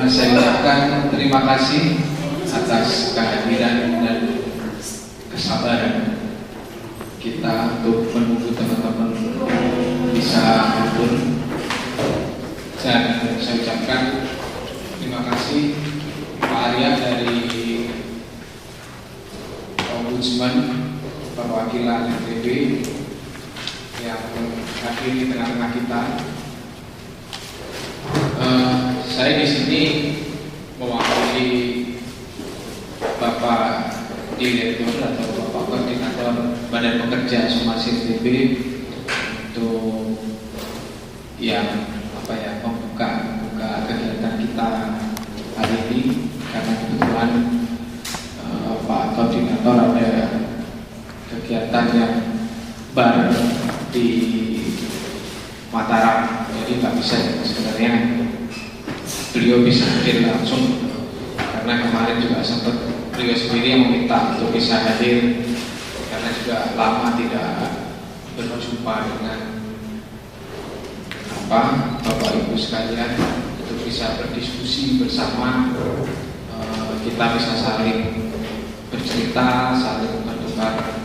Saya ucapkan terima kasih atas kehadiran dan kesabaran kita untuk menunggu teman-teman bisa hadir. Dan saya ucapkan terima kasih Pak Arya dari Ombudsman perwakilan NTB yang hadir di tengah-tengah kita. Saya di sini mewakili Bapak Direktur atau Bapak Koordinator Badan Pekerja Somasi NTB untuk membuka kegiatan kita hari ini, karena kebetulan Pak Koordinator ada kegiatan yang baru di Mataram, jadi nggak bisa sebenarnya beliau bisa hadir langsung, karena kemarin juga sempat beliau sendiri yang meminta untuk bisa hadir karena juga lama tidak berjumpa dengan Bapak Ibu sekalian, untuk bisa berdiskusi bersama, kita bisa saling bercerita, saling bertukar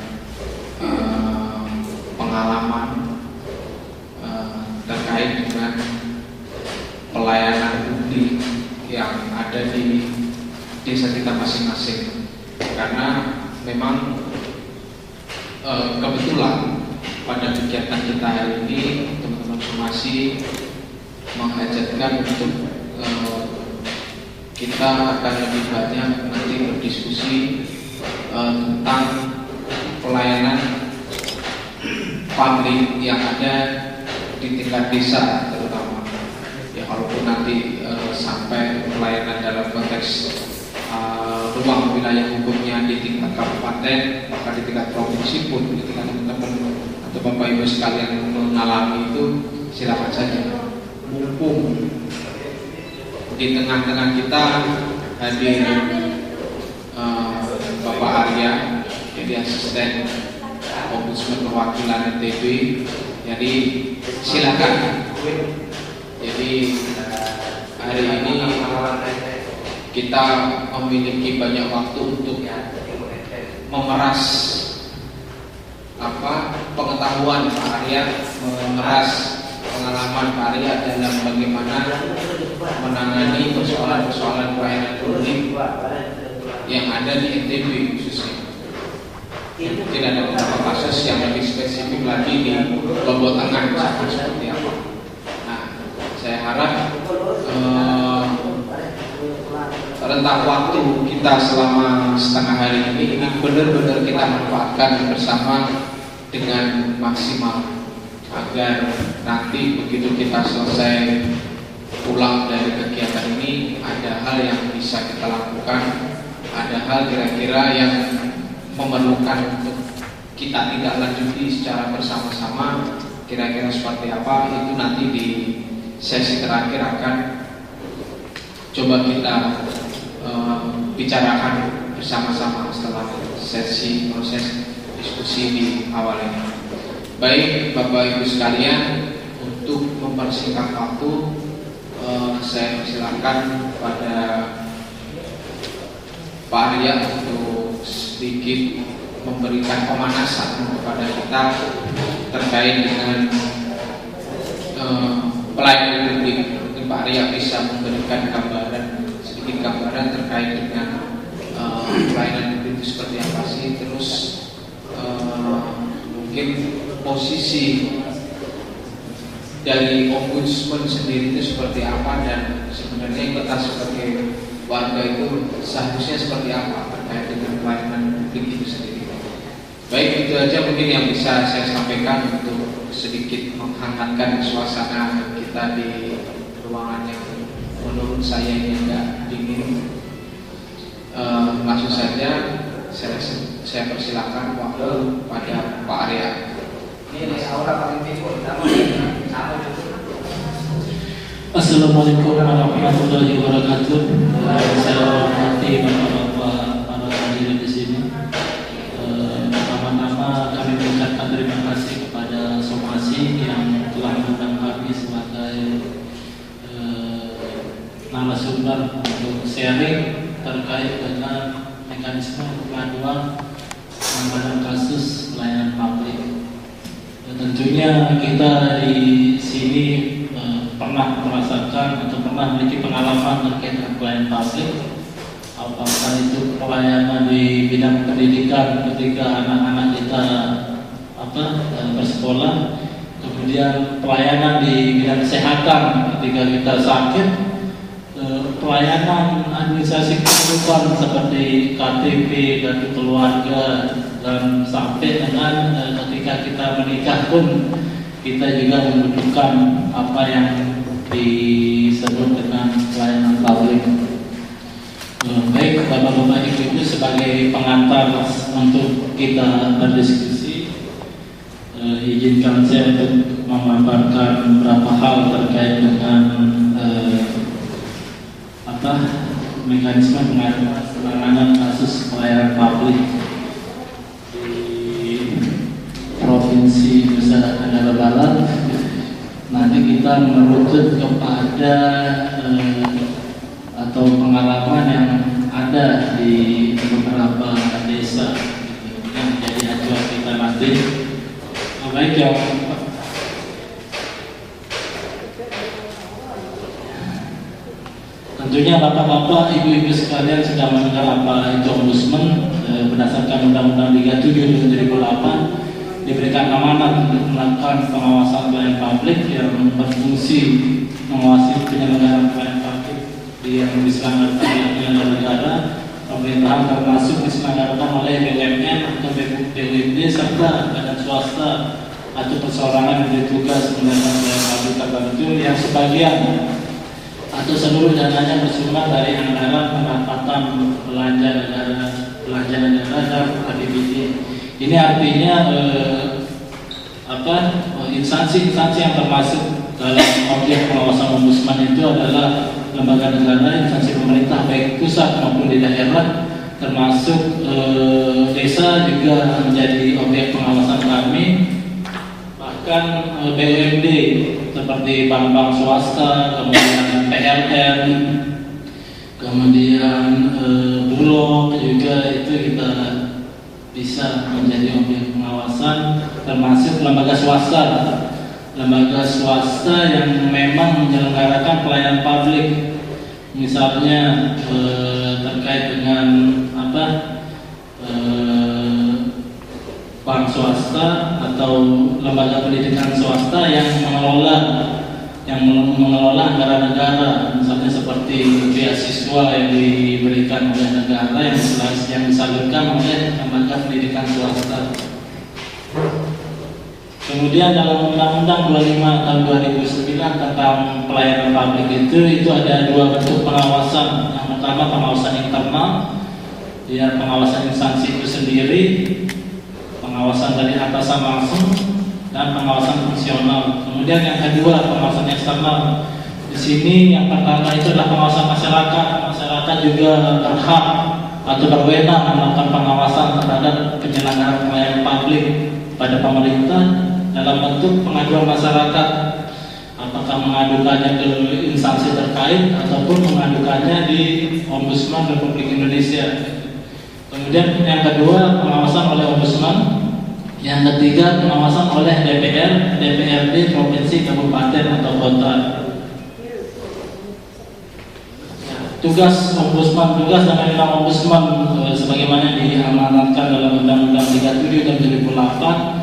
pengalaman terkait dengan pelayanan publik yang ada di desa kita masing-masing. Karena memang kebetulan pada kegiatan kita hari ini teman-teman Somasi menghajatkan untuk kita akan lebih banyak nanti berdiskusi tentang pelayanan publik yang ada di tingkat desa terutama. Ya, walaupun nanti sampai pelayanan dalam konteks ruang wilayah hukumnya di tingkat kabupaten, maka di tingkat provinsi pun, di tingkat teman-teman atau Bapak Ibu sekalian mengalami itu, silakan saja. Mumpung di tengah-tengah kita hadir Bapak Arya, jadi asisten Ombudsman perwakilan NTB, jadi silakan. Jadi hari ini kita memiliki banyak waktu untuk memeras pengetahuan Pak Arya, memeras pengalaman Pak Arya dalam bagaimana menangani persoalan-persoalan pelayanan publik yang ada di NTB khususnya. Mungkin ada beberapa kasus yang lebih spesifik lagi di Lombok Tengah seperti apa. Nah, saya harap rentang waktu kita selama setengah hari ini benar-benar kita manfaatkan bersama dengan maksimal, agar nanti begitu kita selesai pulang dari kegiatan ini, ada hal yang bisa kita lakukan, ada hal kira-kira yang memerlukan untuk kita tidak lanjuti secara bersama-sama, kira-kira seperti apa, itu nanti di sesi terakhir akan coba kita bicarakan bersama-sama setelah sesi proses diskusi di awal ini. Baik Bapak Ibu sekalian, untuk mempersingkat waktu, saya persilakan pada Pak Arya untuk sedikit memberikan pemanasan kepada kita terkait dengan pelayanan publik. Mungkin Pak Arya bisa memberikan sedikit gambaran terkait dengan pelayanan publik itu seperti apa sih, terus mungkin posisi dari Ombudsman sendiri itu seperti apa, dan sebenarnya kita sebagai warga itu seharusnya seperti apa terkait dengan pelayanan publik itu sendiri. Baik, itu aja mungkin yang bisa saya sampaikan untuk sedikit menghangatkan suasana kita di ruangan yang menurut saya ini agak dingin. Langsung saja saya persilakan waktu pada Pak Arya. Assalamualaikum warahmatullahi wabarakatuh. Saya hormati bapak-bapak para hadirin di sini. Pertama-tama kami mengucapkan terima kasih kepada Somasi yang telah mengundang kami sebagai narasumber untuk sharing terkait dengan mekanisme pengaduan penanganan kasus pelayanan publik. Tentunya kita di sini pernah merasakan atau pernah memiliki pengalaman terkait dengan pelayanan publik, apakah itu pelayanan di bidang pendidikan ketika anak-anak kita bersekolah, kemudian pelayanan di bidang kesehatan ketika kita sakit, pelayanan administrasi kehidupan seperti KTP dan keluarga, dan sampai dengan ketika kita menikah pun kita juga membutuhkan apa yang disebut dengan pelayanan publik. Baik Bapak-Bapak Ibu sebagai pengantar untuk kita berdiskusi, izinkan saya untuk memaparkan beberapa hal terkait dengan mekanisme penanganan kasus pelayanan publik di Provinsi Nusa Tenggara Barat. Nanti kita merujuk kepada atau pengalaman yang ada di beberapa desa yang menjadi acuan kita nanti. Baik ya. Tentunya Bapak-Bapak, Ibu-Ibu sekalian sudah mendengar apa itu Ombudsman. Berdasarkan Undang-Undang 37 2008 diberikan amanat untuk melakukan pengawasan pelayanan publik yang berfungsi mengawasi penyelenggaraan pelayanan publik yang diselenggarakan oleh penyelenggara negara, pemerintahan termasuk diselenggarakan oleh BUMN atau BUMD serta badan swasta atau perseorangan yang bertugas menjalankan pelayanan publik tertentu yang sebagian atau seluruh dananya bersumber dari anggaran pendapatan belanja negara dan APBD. Ini artinya instansi-instansi yang termasuk dalam objek pengawasan Ombudsman itu adalah lembaga negara, instansi pemerintah baik pusat maupun di daerah, termasuk desa juga menjadi objek pengawasan kami. Bahkan BUMD seperti bank-bank swasta, kemudian PLN, kemudian Bulog juga itu kita bisa menjadi objek pengawasan, termasuk lembaga swasta yang memang menyelenggarakan pelayanan publik, misalnya terkait dengan bank swasta atau lembaga pendidikan swasta yang mengelola anggaran negara, misalnya seperti beasiswa yang diberikan oleh negara yang disalurkan oleh lembaga pendidikan swasta. Kemudian dalam Undang-Undang 25 tahun 2009 tentang pelayanan publik itu ada dua bentuk pengawasan. Yang pertama pengawasan internal, ya pengawasan instansi itu sendiri, pengawasan dari atasan langsung, dan pengawasan fungsional. Kemudian yang kedua pengawasan eksternal. Di sini yang pertama itu adalah pengawasan masyarakat. Masyarakat juga berhak atau berwenang melakukan pengawasan terhadap penyelenggaraan pelayanan publik pada pemerintah dalam bentuk pengaduan masyarakat, apakah mengadukannya ke instansi terkait ataupun mengadukannya di Ombudsman Republik Indonesia. Kemudian yang kedua pengawasan oleh Ombudsman, yang ketiga pengawasan oleh DPR, DPRD provinsi, kabupaten atau kota. Tugas Ombudsman, tugas dan wewenang Ombudsman sebagaimana diamanatkan dalam Undang-Undang 37 tahun 2008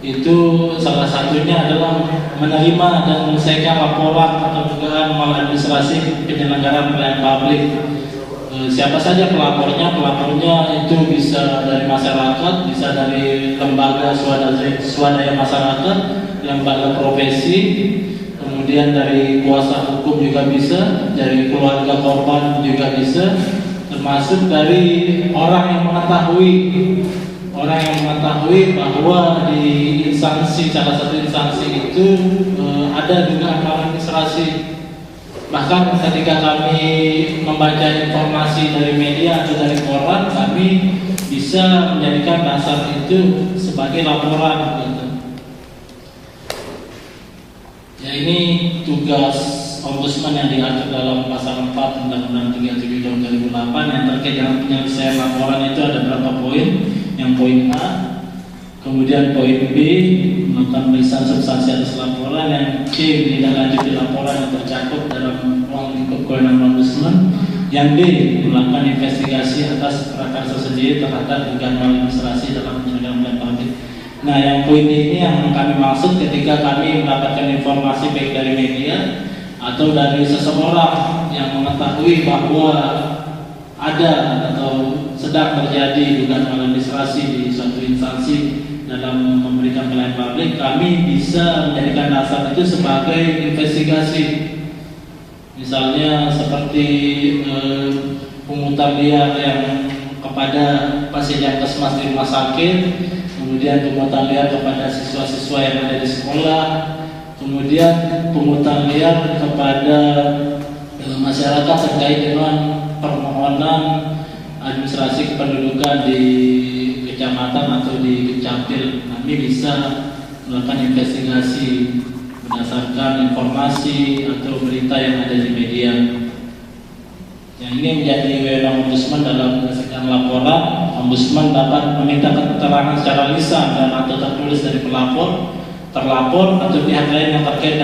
itu salah satunya adalah menerima dan menyelesaikan laporan atau dugaan maladministrasi penyelenggaraan pelayanan publik. Siapa saja pelapornya? Pelapornya itu bisa dari masyarakat, bisa dari lembaga swadaya masyarakat, lembaga profesi, kemudian dari kuasa hukum juga bisa, dari keluarga korban juga bisa, termasuk dari orang yang mengetahui bahwa di instansi, salah satu instansi itu ada dugaan maladministrasi. Bahkan ketika kami membaca informasi dari media atau dari koran, kami bisa menjadikan dasar itu sebagai laporan. Ya, ini tugas Ombudsman yang diatur dalam pasal 4 Undang-Undang 37 tahun 2008 yang terkait dengan penyelesaian laporan itu ada berapa poin. Yang poin A, kemudian poin B, melakukan pemeriksaan substansi atas laporan. Yang C, menindaklanjuti laporan yang tercakup dalam ruang lingkup kewenangan Ombudsman. Yang D, melakukan investigasi atas prakarsa sendiri terhadap dugaan maladministrasi dalam penyelenggaraan pelayanan publik. Nah, yang poin ini yang kami maksud ketika kami mendapatkan informasi baik dari media atau dari seseorang yang mengetahui bahwa ada atau sedang terjadi dugaan maladministrasi di suatu instansi dalam memberikan pelayanan publik, kami bisa menjadikan dasar itu sebagai investigasi. Misalnya seperti pungutan liar yang kepada pasien yang kesmas di rumah sakit, kemudian pungutan liar kepada siswa-siswa yang ada di sekolah, kemudian pungutan liar kepada masyarakat terkait dengan permohonan administrasi kependudukan di kecamatan atau di Kecamtil. Kami bisa melakukan investigasi berdasarkan informasi atau berita yang ada di media. Yang ini menjadi wewenang Ombudsman dalam menyelesaikan laporan. Ombudsman dapat meminta keterangan secara lisan dan atau tertulis dari pelapor, terlapor atau pihak lain yang terkait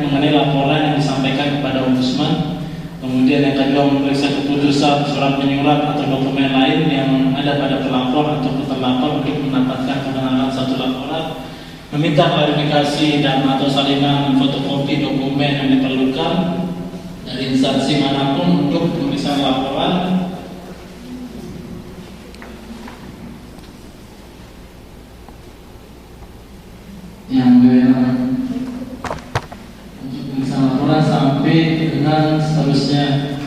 mengenai laporan yang disampaikan kepada Ombudsman. Kemudian yang kedua, memeriksa keputusan, surat menyurat atau dokumen lain yang ada pada pelapor atau terlapor untuk mendapatkan kebenaran satu laporan. Meminta klarifikasi dan atau salinan fotokopi dokumen yang diperlukan dari instansi manapun untuk pemeriksaan laporan. Yang untuk pemeriksaan laporan sampai dengan seterusnya.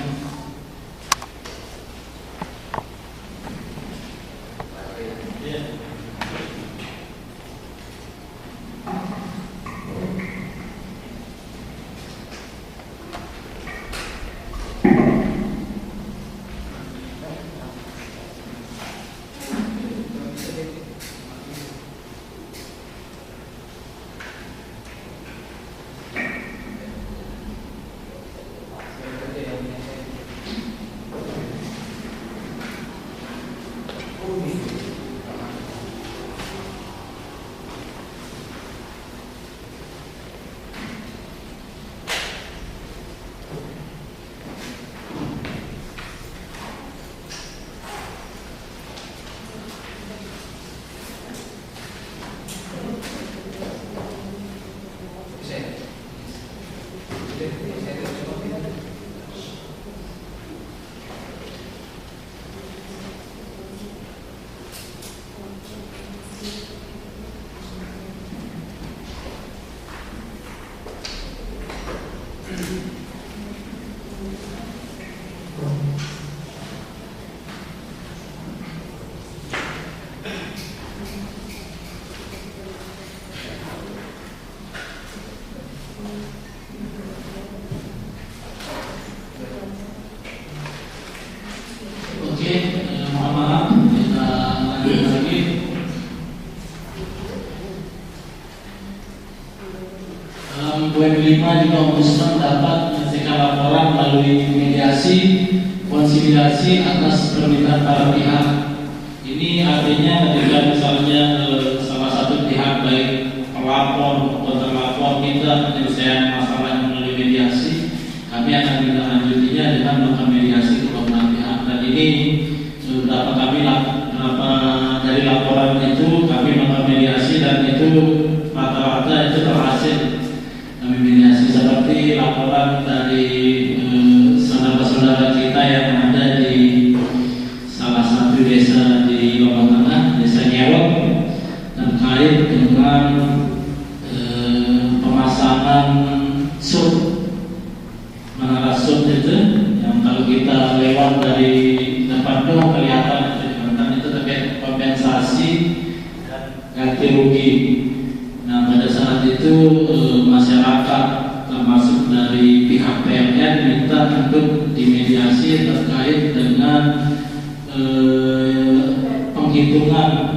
Mohon maaf, kita lanjut lagi. Poin 5 juga Ombudsman dapat menyelesaikan laporan melalui mediasi, konsilasi atas permintaan para pihak. Ini artinya ketika misalnya salah satu pihak baik pelapor atau terlapor minta penyelesaian masalah melalui mediasi, kami akan menindaklanjutinya dengan melakukan mediasi ke beberapa pihak. Dan ini beberapa dari laporan itu kami melakukan mediasi dan itu rata-rata itu berhasil. Kami mediasi seperti laporan dari saudara-saudara kita yang ada di salah satu desa di Lombok Tengah, Desa Nyewok, terkait dengan pemasangan sub, menara sub itu yang kalau kita lewat dari depan dong kelihatan itu terkait kompensasi dan ganti rugi. Nah, pada saat itu masyarakat termasuk dari pihak PLN minta untuk dimediasi terkait dengan penghitungan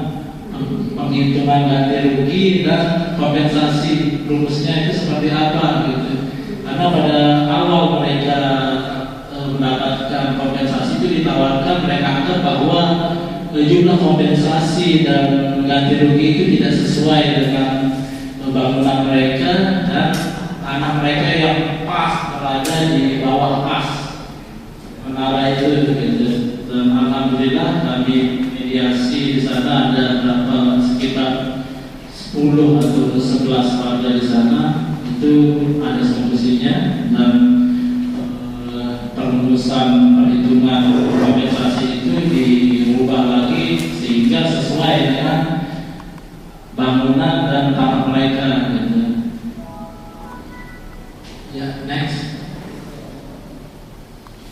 ganti rugi dan kompensasi. Rumusnya itu seperti apa gitu. Karena pada awal mereka mendapatkan kompensasi itu ditawarkan, mereka anggap bahwa jumlah kompensasi dan ganti rugi itu tidak sesuai dengan bangunan mereka dan tanah mereka yang pas berada di bawah pas menara itu gitu. Dan alhamdulillah kami mediasi di sana, ada berapa sekitar 10 atau 11 warga di sana itu ada solusinya, dan perumusan perhitungan kompensasi itu diubah lagi sehingga sesuai dengan bangunan dan tanah mereka gitu. Ya, next.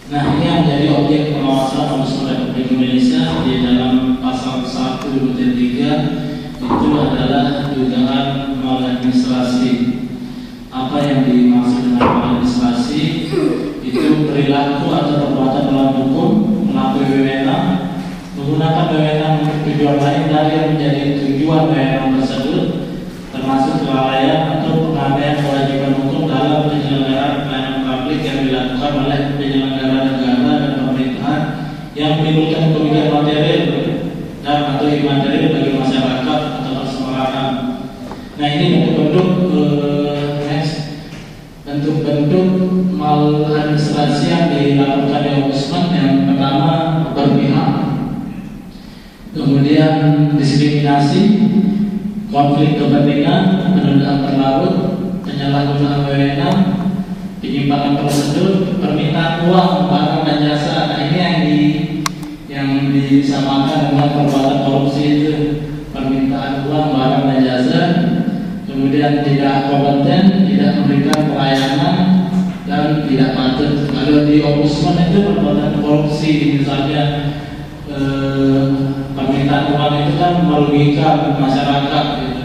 Nah, ini yang menjadi objek pengawasan Ombudsman Republik Indonesia di dalam pasal 1/3 itu adalah dugaan maladministrasi. Apa yang dimaksud dengan maladministrasi? Itu perilaku atau perbuatan melawan hukum, melampaui wewenang, menggunakan wewenang untuk tujuan lain dari yang menjadi tujuan wewenang tersebut, termasuk kelalaian atau pengabaian kewajiban hukum dalam penyelenggaraan pelayanan publik yang dilakukan oleh penyelenggara negara dan pemerintahan yang menimbulkan kerugian material dan atau imaterial bagi masyarakat atau perseorangan. Nah, ini bentuk-bentuk bentuk-bentuk maladministrasi yang dilakukan oleh Ombudsman. Yang pertama, berpihak, kemudian diskriminasi, konflik kepentingan, penundaan berlarut, penyalahgunaan wewenang, penyimpangan prosedur, permintaan uang, barang dan jasa. Nah, ini yang disamakan dengan perbuatan korupsi itu, permintaan uang, barang dan jasa. Kemudian tidak kompeten, tidak memberikan pelayanan, dan tidak patut. Kalau di Ombudsman itu perbuatan korupsi, misalnya permintaan uang itu kan merugikan masyarakat gitu.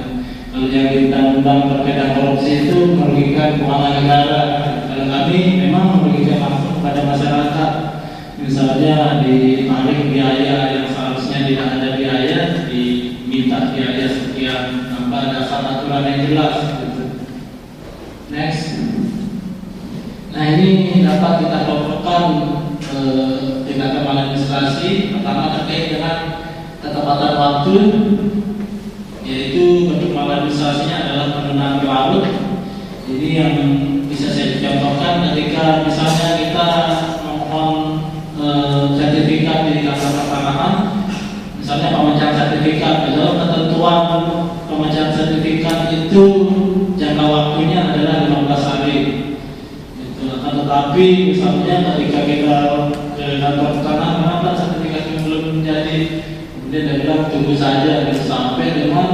Kalau yang di undang-undang terkait korupsi itu merugikan keuangan negara. Kalau kami memang merugikan langsung pada masyarakat. Misalnya ditarik biaya yang seharusnya tidak ada biaya, diminta biaya sekian tanpa dasar aturan yang jelas gitu. Next. Nah, ini dapat kita kelompokkan tindakan maladministrasi. Pertama, terkait dengan ketepatan waktu, yaitu bentuk maladministrasinya adalah penundaan berlarut. Ini yang bisa saya contohkan ketika misalnya kita mohon sertifikat di kantor pertanahan, misalnya pemecahan sertifikat, dalam ketentuan pemecahan sertifikat itu jangka waktunya adalah 15 hari. Tetapi misalnya ketika kita ke kantor pertanahan, kenapa sertifikatnya belum jadi, kemudian dia bilang tunggu saja sampai dengan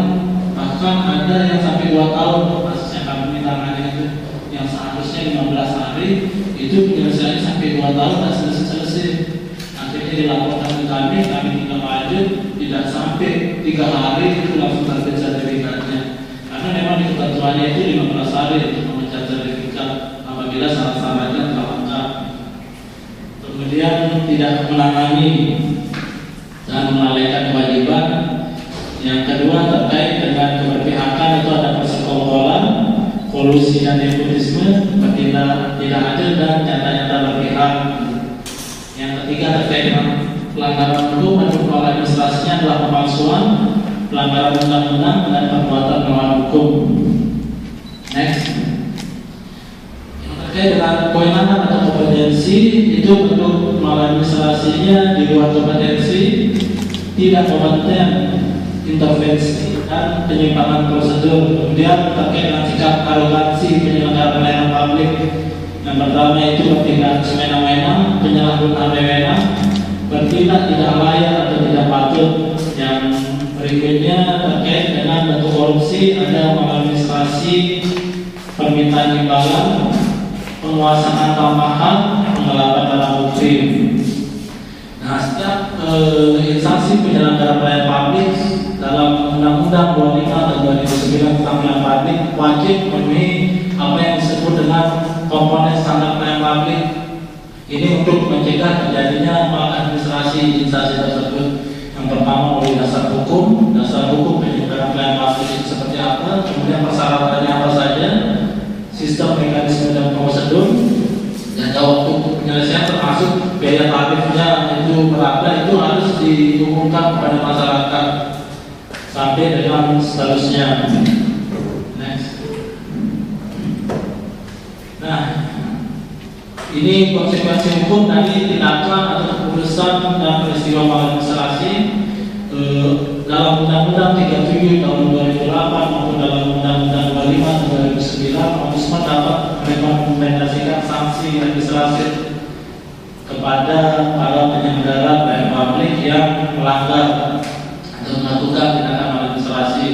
bahkan ada yang sampai 2 tahun proses yang kami tangani itu, yang seharusnya 15 hari itu penyelesaiannya sampai 2 tahun tak selesai. Akhirnya dilaporkan ke kami tinggal lanjut, tidak sampai 3 hari itu langsung terbit sertifikatnya, karena memang di ketentuannya itu 15 hari untuk memecat sertifikat apabila syarat-syaratnya telah lengkap. Kemudian tidak menangani dan melalaikan kewajiban. Yang kedua, terkait dengan keberpihakan, itu ada persekongkolan, kolusi dan nepotisme, bertindak tidak adil dan nyata-nyata berpihak. Yang ketiga, terkait dengan pelanggaran hukum, bentuk maladministrasinya adalah pemalsuan, pelanggaran undang-undang dan perbuatan melawan hukum. Next. Terkait dengan kewenangan atau kompetensi, itu bentuk maladministrasinya di luar kompetensi, tidak kompeten, intervensi dan penyimpangan prosedur. Kemudian terkait dengan sikap arogansi penyelenggara pelayanan publik, yang pertama itu bertindak semena-mena, penyalahgunaan wewenang, bertindak tidak layak atau tidak patut. Yang berikutnya terkait dengan bentuk korupsi, ada maladministrasi, permintaan imbalan, penguasaan tambahan, penggelapan barang bukti. Nah, setiap instansi penyelenggara pelayanan publik dalam Undang-Undang 25 dan 2009 tentang pelayanan publik wajib memenuhi apa yang disebut dengan komponen standar pelayanan publik. Ini untuk mencegah terjadinya maladministrasi instansi tersebut. Yang pertama, melalui dasar hukum penyelenggaraan pelayanan publik itu seperti apa, kemudian persyaratannya apa saja, sistem, mekanisme, dan prosedur, dan waktu penyelesaian termasuk biaya tarifnya itu berapa, itu harus diumumkan kepada masyarakat sampai dengan seterusnya. Next. Nah, ini konsekuensi hukum dari tindakan atau keputusan dan peristiwa maladministrasi dalam Undang-Undang 37 tahun 2008 maupun dalam Undang-Undang 25 tahun 2009, Ombudsman dapat merekomendasikan sanksi administratif kepada para penyelenggara pelayanan publik yang melanggar atau melakukan tindakan maladministrasi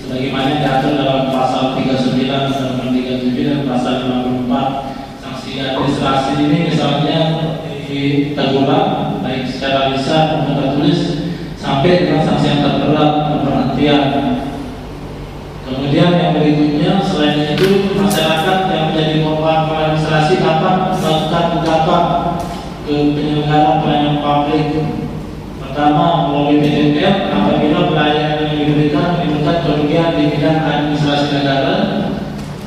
sebagaimana diatur dalam pasal 39 Undang-Undang 37 dan pasal 54. Sanksi administrasi ini misalnya diteguran baik secara lisan maupun tertulis sampai dengan sanksi yang terberat, pemberhentian. Kemudian yang berikutnya, selain itu masyarakat yang menjadi korban maladministrasi dapat melakukan gugatan ke penyelenggara pelayanan publik. Pertama, melalui PTN apabila pelayanan yang diberikan menimbulkan kerugian di bidang administrasi negara.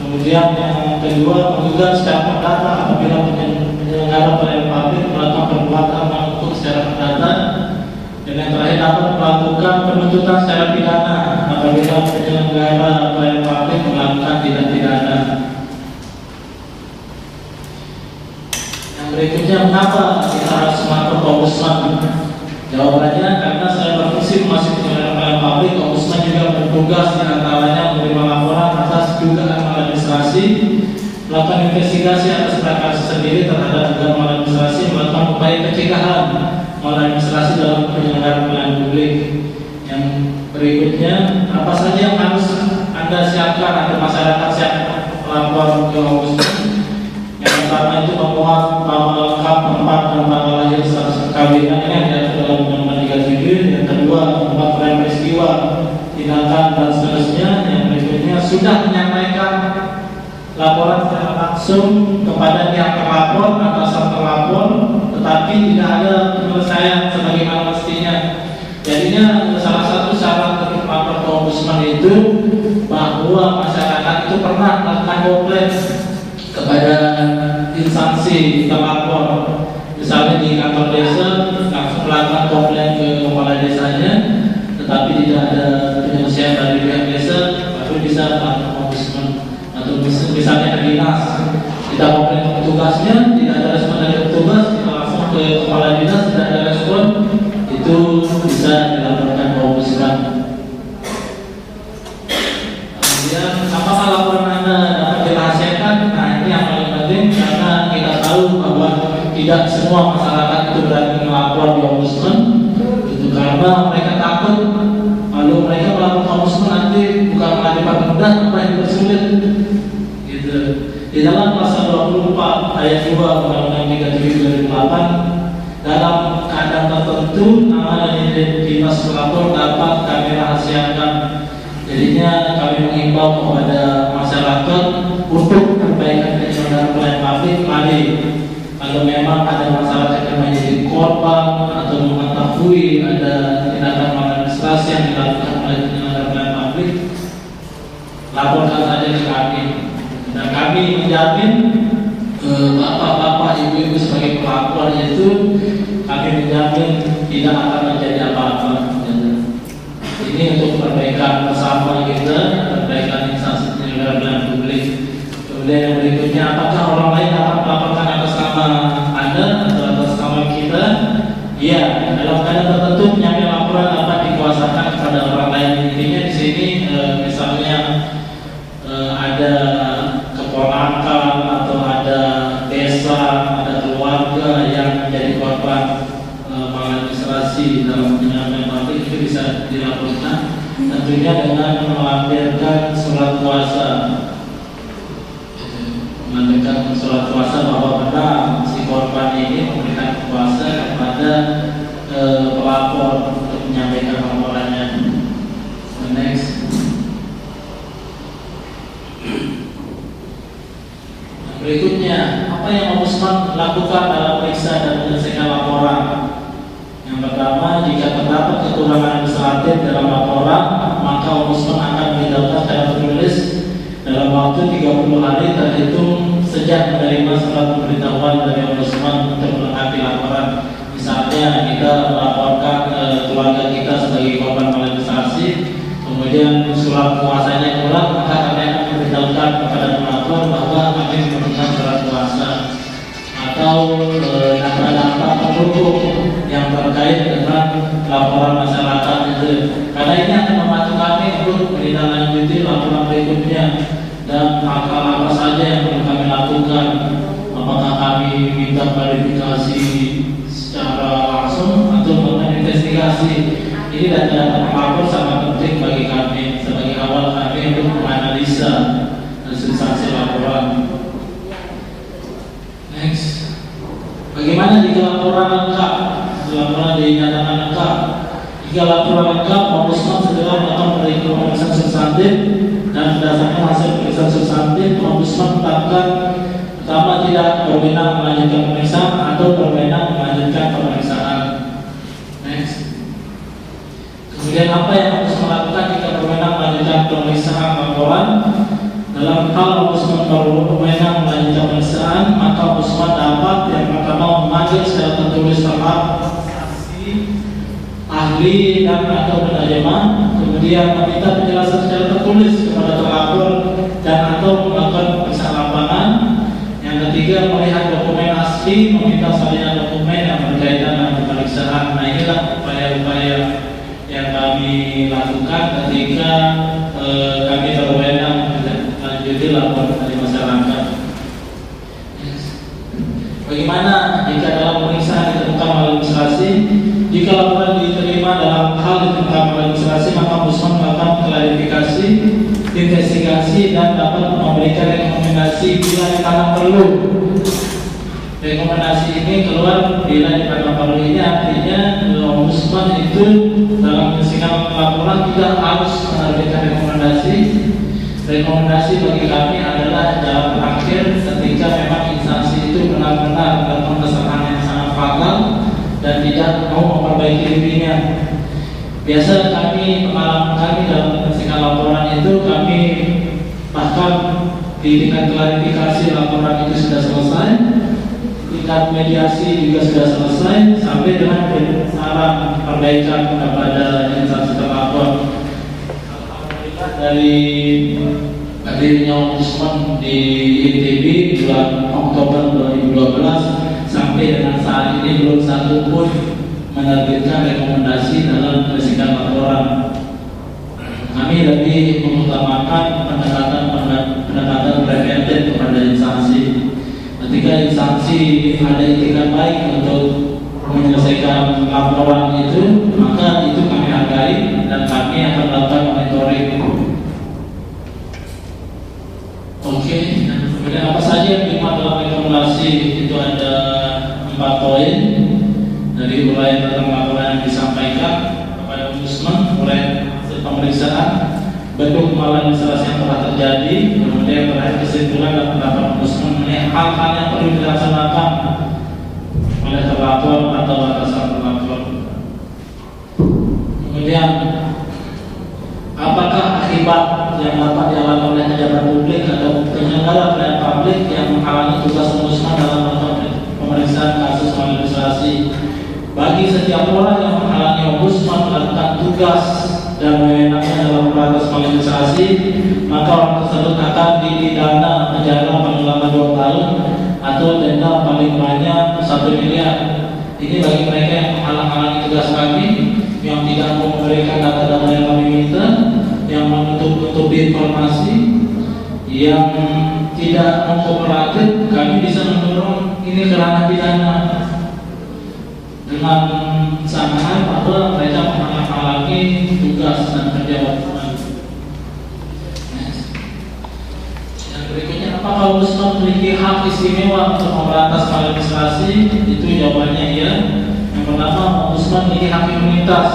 Kemudian yang kedua, menggugat secara perdata apabila penyelenggara pelayanan publik melakukan perbuatan menghukum secara perdata. Dan yang terakhir, dapat melakukan penuntutan secara pidana apabila penyelenggara pelayanan publik melakukan tindak pidana. Yang berikutnya, mengapa kita harus melapor ke Ombudsman? Jawabannya, karena saya berfungsi masih penyelenggara pelayanan publik, Ombudsman juga bertugas diantaranya menerima laporan atas dugaan maladministrasi, melakukan investigasi atas kasus sendiri terhadap dugaan maladministrasi, melakukan upaya pencegahan maladministrasi dalam penyelenggaraan pelayanan publik. Yang berikutnya, apa saja yang harus Anda siapkan agar masyarakat siap melapor ke Ombudsman? Yang pertama itu memuat nama lengkap, tempat dan tanggal lahir serta perkawinan yang diatur dalam Undang-Undang 37. Yang kedua, membuat rangkaian peristiwa, tindakan dan seterusnya. Yang berikutnya, sudah menyampaikan laporan secara langsung kepada pihak terlapor atau sang terlapor, tetapi tidak ada penyelesaian sebagaimana mestinya. Jadinya salah satu syarat untuk melapor ke Ombudsman itu bahwa masyarakat itu pernah melakukan komplain kepada instansi terlapor, misalnya di kantor desa langsung melakukan komplain ke kepala desanya, tetapi tidak ada penyelesaian dari pihak desa, baru bisa melapor ke Ombudsman. Atau misalnya dinas, kita komplain ke petugasnya, tidak ada respon dari petugas, kita langsung ke kepala dinas, tidak ada respon, itu bisa dilaporkan ke Ombudsman. Kemudian, apakah laporan Anda dapat dirahasiakan? Nah, ini yang paling penting, karena kita tahu bahwa tidak semua masyarakat itu berani melapor di Ombudsman, itu karena mereka takut kalau mereka melapor ke Ombudsman nanti bukan malah dipermudah, malah dipersulit. Gitu. Di dalam pasal 24 ayat 2 Undang-Undang 37 2008, dalam keadaan tertentu nama dan identitas pelapor dapat kami rahasiakan. Jadinya kami mengimbau kepada masyarakat untuk perbaikan penyelenggaraan pelayanan publik. Mari, kalau memang ada masyarakat yang menjadi korban atau mengetahui ada tindakan maladministrasi yang dilakukan oleh penyelenggara pelayanan publik, laporkan saja ke kami. Dan kami menjamin bapak-bapak, ibu-ibu sebagai pelapor itu, kami menjamin tidak akan terjadi apa-apa. Ini untuk perbaikan bersama kita, perbaikan instansi penyelenggara pelayanan publik. Kemudian yang berikutnya, apakah orang lain dapat melaporkan atas nama Anda atau atas nama kita? Iya, dalam keadaan tertentu penyampaian laporan dapat dikuasakan kepada orang lain. Intinya di sini misalnya ada keponakan atau ada desa, ada keluarga yang menjadi korban maladministrasi dalam penyelenggaraan publik, itu bisa dilaporkan tentunya dengan melampirkan surat kuasa, melampirkan surat kuasa bahwa benar si korban ini memberikan kuasa kepada pelapor untuk menyampaikan laporannya. Next. Berikutnya, apa yang Ombudsman lakukan dalam periksa dan menyelesaikan laporan? Yang pertama, jika terdapat kekurangan administratif dalam laporan, maka Ombudsman akan memberitahukan secara tertulis dalam waktu waktu 30 hari terhitung sejak menerima surat pemberitahuan dari Ombudsman untuk melengkapi laporan. Misalnya kita melaporkan keluarga kita sebagai korban maladministrasi, kemudian surat kuasanya kurang, maka kami akan memberitahukan kepada pelapor bahwa kami membutuhkan surat kuasa atau data-data pendukung yang terkait dengan laporan masyarakat itu. Karena ini akan membantu kami untuk menindaklanjuti laporan berikutnya dan hal-hal apa saja yang perlu kami lakukan. Apakah kami minta klarifikasi secara langsung atau melakukan investigasi. Ini data-data pelapor sangat penting bagi kami sebagai awal kami untuk menganalisa substansi laporan. Next, bagaimana jika laporan lengkap? Laporan dinyatakan lengkap. Jika laporan lengkap, Ombudsman segera melakukan pemeriksaan substantif dan berdasarkan hasil pemeriksaan substantif, Ombudsman menetapkan pertama tidak berwenang melanjutkan pemeriksaan atau berwenang melanjutkan pemeriksaan. Next. Kemudian apa yang harus melakukan jika berwenang melanjutkan pemeriksaan laporan? Dalam hal Ombudsman berwenang melanjutkan pemeriksaan, maka Ombudsman dapat yang pertama memanggil secara tertulis terhadap saksi, ahli dan atau penerjemah, kemudian meminta penjelasan secara tertulis kepada terlapor dan atau melakukan pemeriksaan lapangan. Yang ketiga, melihat dokumen asli, meminta salinan dokumen yang berkaitan dengan pemeriksaan. Nah, inilah upaya-upaya yang kami lakukan ketika kami berwenang menlanjuti laporan dari masyarakat. Bagaimana jika dalam pemeriksaan ditemukan maladministrasi? Jika laporan diterima dalam hal ditemukan maladministrasi, maka Ombudsman melakukan klarifikasi, investigasi, dan dapat memberikan rekomendasi bila dipandang perlu. Rekomendasi ini keluar bila dipandang perlu. Ini artinya Ombudsman itu dalam menyelesaikan laporan tidak harus menerbitkan rekomendasi. Rekomendasi bagi kami adalah jalan terakhir ketika memang instansi itu benar-benar dalam kesalahan yang sangat fatal dan tidak mau memperbaiki dirinya. Biasa kami, pengalaman kami dalam menyelesaikan laporan itu, kami bahkan di tingkat klarifikasi laporan itu sudah selesai, tingkat mediasi juga sudah selesai, sampai dengan saran perbaikan kepada instansi terlapor. Dari hadirnya Ombudsman di ITB bulan Oktober 2012 sampai dengan saat ini belum satu pun menerbitkan rekomendasi dalam menyelesaikan laporan. Kami lebih mengutamakan pendekatan preventif kepada instansi. Ketika instansi ada itikat baik untuk menyelesaikan laporan itu, maka itu kami hargai dan kami akan melakukan monitoring. Oke, kemudian apa saja yang dimuat dalam rekomendasi? Itu ada 4 poin. Dari uraian tentang laporan yang disampaikan kepada Ombudsman, uraian hasil pemeriksaan, bentuk maladministrasi yang telah terjadi, kemudian terakhir kesimpulan dan pendapat Ombudsman mengenai hal-hal yang perlu dilaksanakan oleh terlapor atau atasan terlapor. Kemudian apakah akibat yang dapat dialami oleh pejabat publik atau penyelenggara pelayanan publik yang menghalangi tugas Ombudsman dalam melakukan pemeriksaan kasus maladministrasi? Bagi setiap orang yang menghalangi Ombudsman melakukan tugas dan wewenangnya dalam proses maladministrasi, maka orang tersebut akan dipidana penjara paling lama 2 tahun atau denda paling banyak 1 miliar. Ini bagi mereka yang menghalang-halangi tugas kami, yang tidak mau memberikan data-data yang kami minta, yang menutup-nutupi informasi, yang tidak mengkooperatif. Kami bisa mendorong ini ke ranah pidana dengan sangkaan bahwa mereka menghalang-halangi tugas dan kerja Ombudsman. Yang berikutnya, apakah Ombudsman memiliki hak istimewa untuk memberantas maladministrasi? Itu jawabannya iya. Yang pertama, Ombudsman memiliki hak imunitas.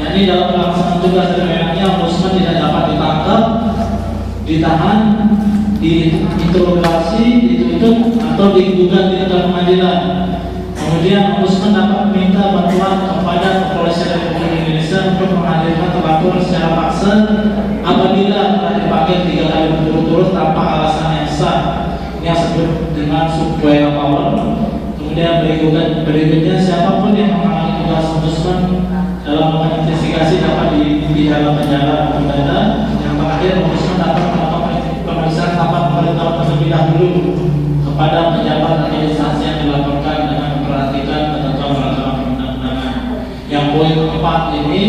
Jadi dalam pelaksanaan tugas dan wewenangnya, Ombudsman tidak dapat ditangkap, ditahan, diinterogasi, dituntut, atau digugat di tingkat pengadilan. Kemudian Ombudsman dapat meminta bantuan kepada Kepolisian Republik Indonesia untuk menghadirkan terlapor secara paksa apabila telah dipanggil memanggil 3 kali berturut-turut tanpa alasan yang sah, yang disebut dengan subpoena power. Kemudian berikutnya siapapun yang menghalangi tugas ombudsman dalam menginvestigasi dapat dipidana penjara pidana. Yang terakhir, ombudsman dapat melakukan pemeriksaan tanpa pemberitahuan terlebih dahulu kepada pejabat atau instansi yang dilaporkan dengan memperhatikan ketentuan peraturan perundang-undangan. Yang poin 4 ini,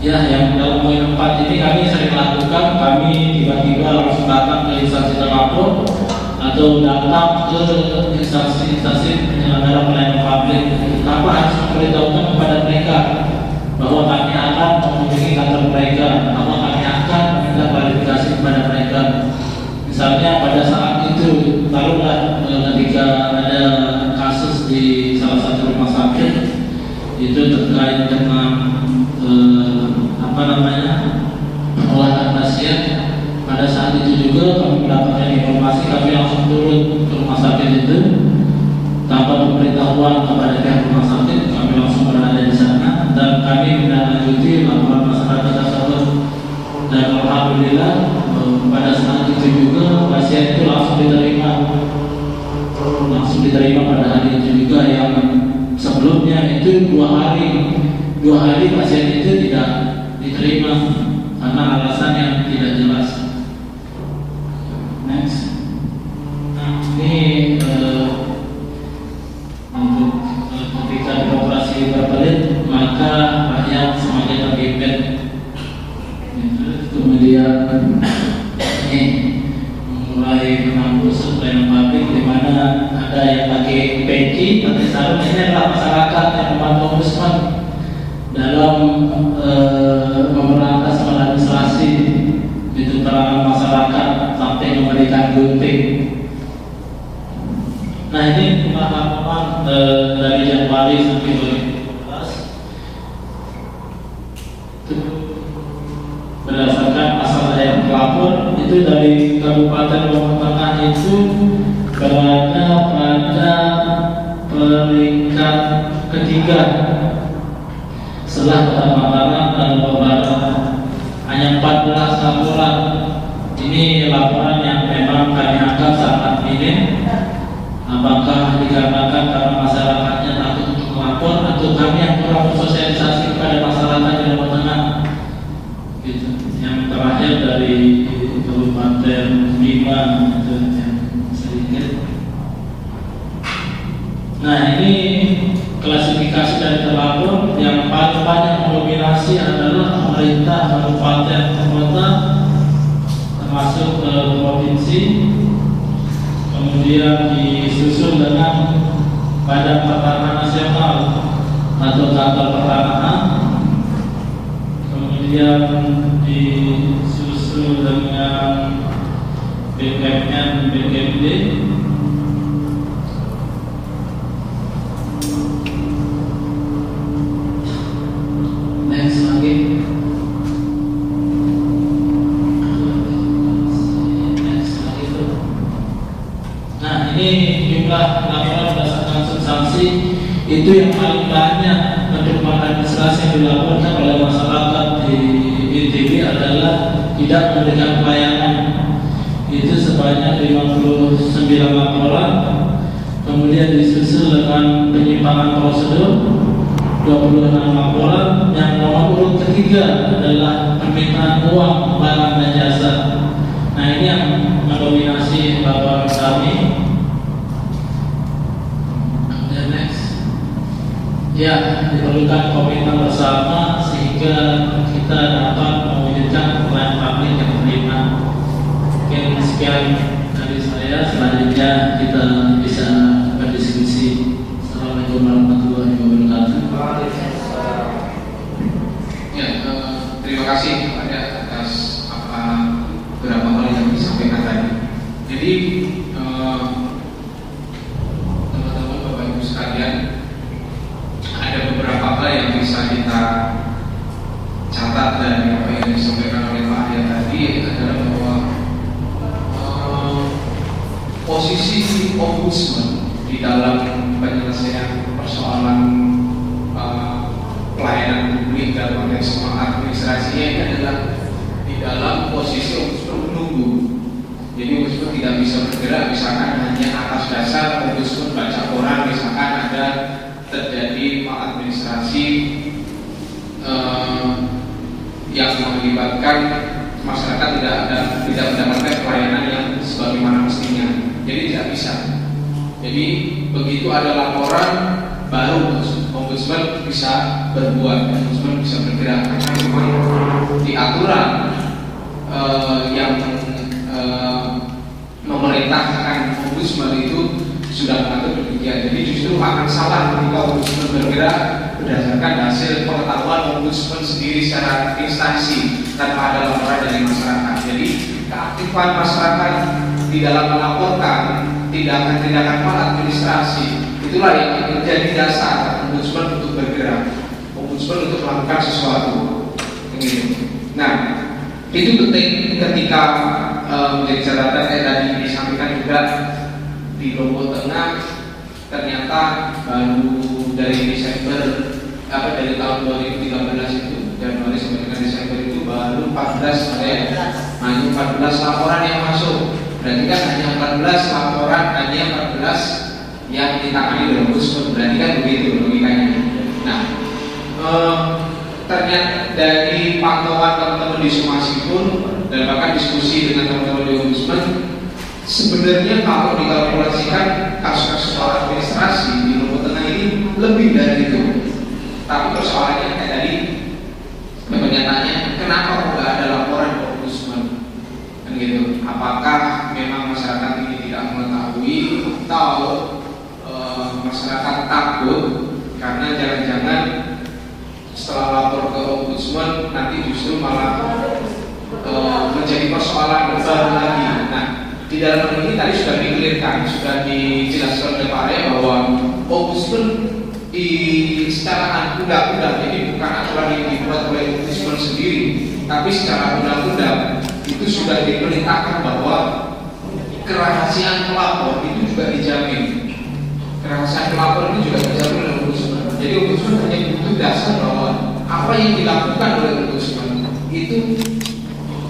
ya, yang dalam poin 4 ini kami sering lakukan, kami tiba-tiba langsung datang ke instansi terlapor atau datang ke instansi penyelenggara pelayanan publik tanpa harus memberitahukan kepada mereka bahwa kami akan mengunjungi kantor mereka, bahwa kami akan meminta klarifikasi kepada mereka. Misalnya pada saat itu, taruhlah ketika ada kasus di salah satu rumah sakit itu terkait dengan pengolahan pasien. Pada saat itu juga kami mendapatkan informasi, kami langsung turun ke rumah sakit itu tanpa pemberitahuan kepada pihak rumah sakit. Kami langsung berada di sana dan kami menindaklanjuti laporan masyarakat tersebut. Dan alhamdulillah pada saat itu juga pasien itu langsung diterima pada hari itu juga, yang sebelumnya itu 2 hari pasien itu tidak diterima karena alasan yang tidak jelas. Next. Nah, ini untuk ketika demokrasi berbelit maka rakyat semakin terpimpin. Kemudian ini mulai menghapus pelayanan publik di mana ada yang pakai peci, tapi seharusnya adalah masyarakat yang membantu ombudsman dalam memberantas maladministrasi itu kalangan masyarakat sampai memberikan gunting. Nah, ini pengalaman dari Januari sampai 2012 berdasarkan asal daerah pelapor itu dari Kabupaten Lombok Tengah itu berada pada peringkat ketiga setelah Kota Mataram dan Lombok Barat, hanya 14 laporan. Ini laporan yang memang kami anggap sangat minim. Apakah dikarenakan karena masyarakatnya takut untuk melapor atau kami yang kurang bersosialisasi kepada masyarakat di Lombok Tengah? Gitu. Yang terakhir dari Kabupaten Bima itu yang sedikit. Nah, ini klasifikasi dari terlapor yang paling banyak mendominasi adalah pemerintah kabupaten kota termasuk provinsi, kemudian disusul dengan Badan Pertanahan Nasional atau Kantor Pertanahan, kemudian disusul dengan BKN, BKD, next lagi. Nah, ini jumlah laporan berdasarkan substansi itu yang paling banyak bentuk maladministrasi yang dilaporkan oleh masyarakat di ITB adalah tidak memberikan pelayanan. Itu sebanyak 59 laporan. Kemudian disusul dengan penyimpangan prosedur 26 laporan. Yang nomor urut ketiga adalah permintaan uang barang dan jasa. Nah, ini yang mendominasi laporan kami. Dan next, ya, diperlukan komitmen bersama sehingga kita dapat mewujudkan pelayanan publik yang prima. Mungkin sekian dari saya. Selanjutnya kita bisa berdiskusi. Assalamualaikum warahmatullahi wabarakatuh. Ya, terima kasih kepada atas beberapa hal yang disampaikan tadi. Jadi teman-teman Bapak Ibu sekalian, ada beberapa hal yang bisa kita catat dari apa yang disampaikan oleh Pak Arya tadi, adalah bahwa posisi ombudsman di dalam penyelesaian persoalan pelayanan publik dalam konteks administrasinya ini adalah di dalam posisi ombudsman menunggu. Jadi ombudsman tidak bisa bergerak, misalkan hanya atas dasar ombudsman baca koran, misalkan ada terjadi maladministrasi yang mengakibatkan masyarakat tidak mendapatkan pelayanan yang sebagaimana mestinya. Jadi tidak bisa. Jadi begitu ada laporan baru ombudsman bisa berbuat, ombudsman bisa bergerak. Karena memang di aturan yang memerintahkan ombudsman itu sudah mengatur demikian. Jadi justru akan salah ketika ombudsman bergerak berdasarkan hasil pengetahuan ombudsman sendiri secara instansi tanpa ada laporan dari masyarakat. Jadi keaktifan masyarakat di dalam melaporkan tindakan-tindakan maladministrasi itulah yang menjadi dasar ombudsman untuk bergerak, ombudsman untuk melakukan sesuatu. Nah, itu penting ketika menjadi catatan tadi disampaikan juga di Lombok Tengah ternyata baru dari tahun 2013 itu Januari sampai dengan Desember itu baru 14 laporan yang masuk. Berarti kan hanya 14 laporan, hanya 14 yang ditangani oleh ombudsman. Berarti kan begitu logikanya. Nah, ternyata dari pantauan teman-teman di Somasi pun dan bahkan diskusi dengan teman-teman di ombudsman, sebenarnya kalau dikalkulasikan kasus-kasus soal administrasi di Lombok Tengah ini lebih dari itu. Tapi persoalannya kayak tadi, kenyataannya kenapa nggak ada laporan ke ombudsman? Kan gitu. Apakah memang masyarakat ini tidak mengetahui atau masyarakat takut karena jangan-jangan setelah lapor ke ombudsman nanti justru malah menjadi persoalan baru lagi. Nah, di dalam hal ini tadi sudah dikelirkan, sudah dijelaskan oleh Pak Arya bahwa ombudsman secara undang-undang, jadi bukan aturan yang dibuat oleh ombudsman sendiri, tapi secara undang-undang itu sudah diperintahkan bahwa kerahasiaan pelapor itu juga dijamin. Kerahasiaan pelapor itu juga dijamin oleh ombudsman. Jadi ombudsman hanya butuh dasar bahwa apa yang dilakukan oleh ombudsman itu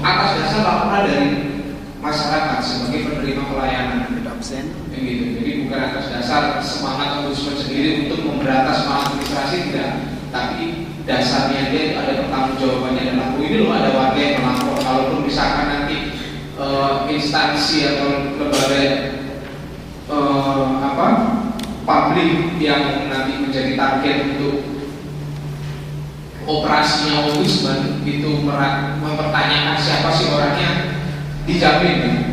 atas dasar laporan dari masyarakat sebagai penerima pelayanan. Gitu. Jadi bukan atas dasar semangat ombudsman sendiri untuk memberantas maladministrasi, tidak. Tapi dasarnya dia itu ada pertanggungjawabannya adalah ini loh ada warga yang melapor. Kalaupun misalkan nanti instansi atau lembaga publik yang nanti menjadi target untuk operasinya ombudsman itu mempertanyakan siapa sih orangnya, dijamin.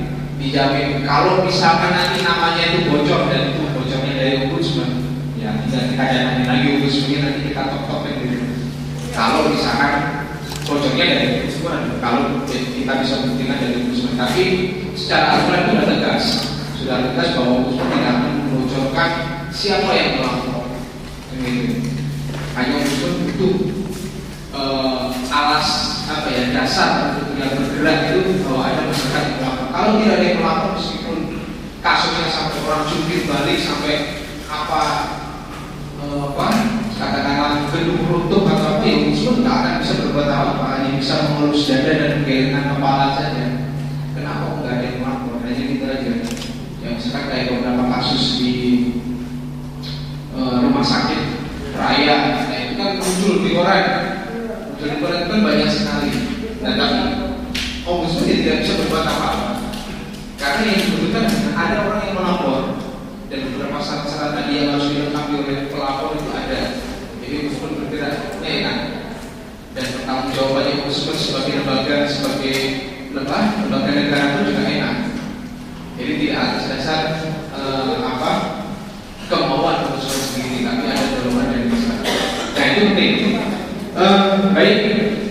Kalau misalkan nanti namanya itu bocor dan itu bocornya dari ombudsman, ya tinggal kita datangin lagi ombudsmannya, nanti kita tok-tokin gitu. Kalau misalkan bocornya dari ombudsman, kalau kita bisa buktikan dari ombudsman, tapi secara aturan sudah tegas bahwa ombudsman tidak akan membocorkan siapa yang melapor. Hanya ombudsman butuh dasar untuk tidak bergerak itu bahwa ada masyarakat yang melapor. Kalau tidak ada yang melapor, meskipun kasusnya sampai orang jungkir balik sampai katakanlah gedung runtuh atau apa, ombudsman nggak akan bisa berbuat apa-apa, hanya bisa mengelus dada dan menggelengkan kepala saja. Kenapa nggak ada yang melapor? Hanya gitu aja. Yang sekarang kayak beberapa kasus di rumah sakit Raya, nah itu kan muncul di koran itu kan banyak sekali. Nah tapi ombudsman tidak bisa berbuat apa-apa karena yang dibutuhkan ada orang yang melapor dan beberapa syarat-syarat tadi yang harus dilengkapi oleh pelapor itu ada. Jadi ombudsman bergerak enak dan pertanggungjawabannya ombudsman sebagai lembaga negara itu juga enak. Jadi tidak atas dasar kemauan ombudsman sendiri, tapi ada dorongan dari masyarakat. Nah itu penting. Baik,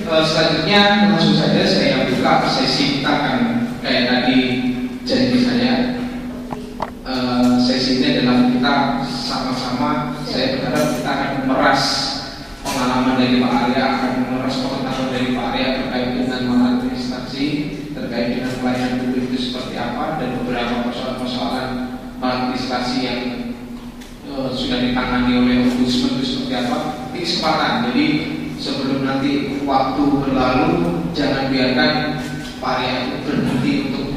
selanjutnya langsung saja saya buka sesi kita akan kayak tadi janji saya. Sesi ini adalah kita sama-sama, saya berharap kita akan memeras pengalaman dari Pak Arya, akan memeras pengetahuan dari Pak Arya terkait dengan maladministrasi, terkait dengan pelayanan publik itu seperti apa, dan beberapa persoalan-persoalan maladministrasi yang sudah ditangani oleh ombudsman itu seperti apa. Ini kesempatan, jadi sebelum nanti waktu berlalu, jangan biarkan Pak Arya itu berhenti untuk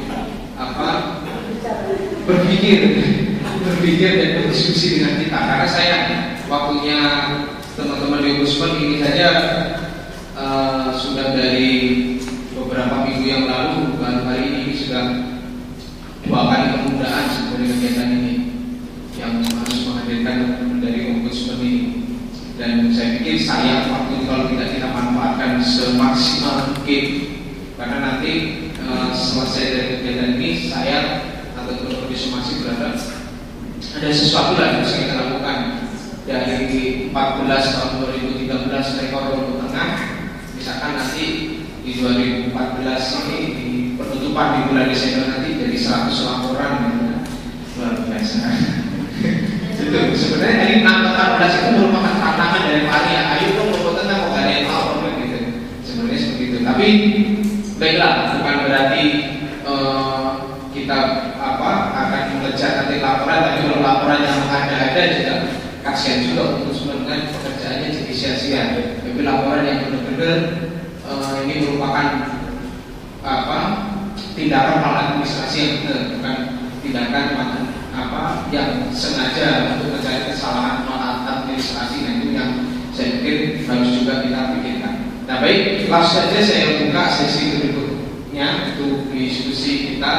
berpikir dan berdiskusi dengan kita, karena saya waktunya teman-teman di Ombudsman ini saja sudah dari beberapa minggu yang lalu, baru hari ini sudah 2 kali penundaan sebenarnya kegiatan ini yang harus menghadirkan dari Ombudsman ini. Dan saya pikir sayang waktu kalau kita manfaatkan semaksimal mungkin, karena nanti selesai dari kegiatan ini saya atau teman-teman di Somasi berharap ada sesuatu yang bisa kita lakukan. Dari 14 tahun 2013 rekor untuk tengah, misalkan nanti di 2014 ini di penutupan di bulan Desember nanti jadi 100 laporan, luar biasa. Itu sebenarnya dari 14 itu merupakan tantangan dari Pak Arya. Ayo dong Lombok Tengah kok gak ada yang lapor gitu. Sebenarnya seperti itu. Tapi baiklah, bukan berarti kita akan mengejar nanti laporan, tapi kalau laporan yang ada juga kasihan juga untuk sebenarnya pekerjaannya jadi sia-sia. Tapi laporan yang benar-benar ini merupakan tindakan maladministrasi yang benar, bukan tindakan yang sengaja untuk mencari kesalahan maladministrasi. Nah itu yang saya pikir harus juga kita pikirkan. Nah baik, langsung saja saya buka sesi berikutnya untuk diskusi kita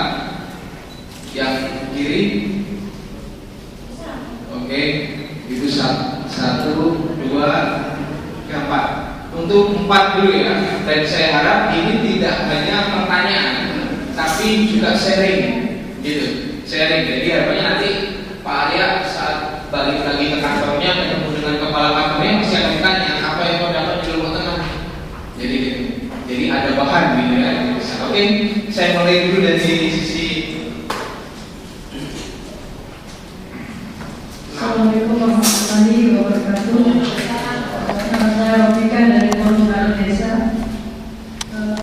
yang kiri. Oke, itu 1, 2, 3, 4. Untuk 4 dulu ya. Dan saya harap ini tidak hanya pertanyaan, tapi juga sharing, gitu. Sharing. Jadi harapannya nanti Pak Arya saat balik lagi ke kantornya ketemu dengan kepala kantornya masih akan ditanya apa yang kau dapat di Lombok Tengah. Jadi ada bahan gitu ya. Oke, saya mulai dulu dari sisi. Assalamualaikum warahmatullahi wabarakatuh.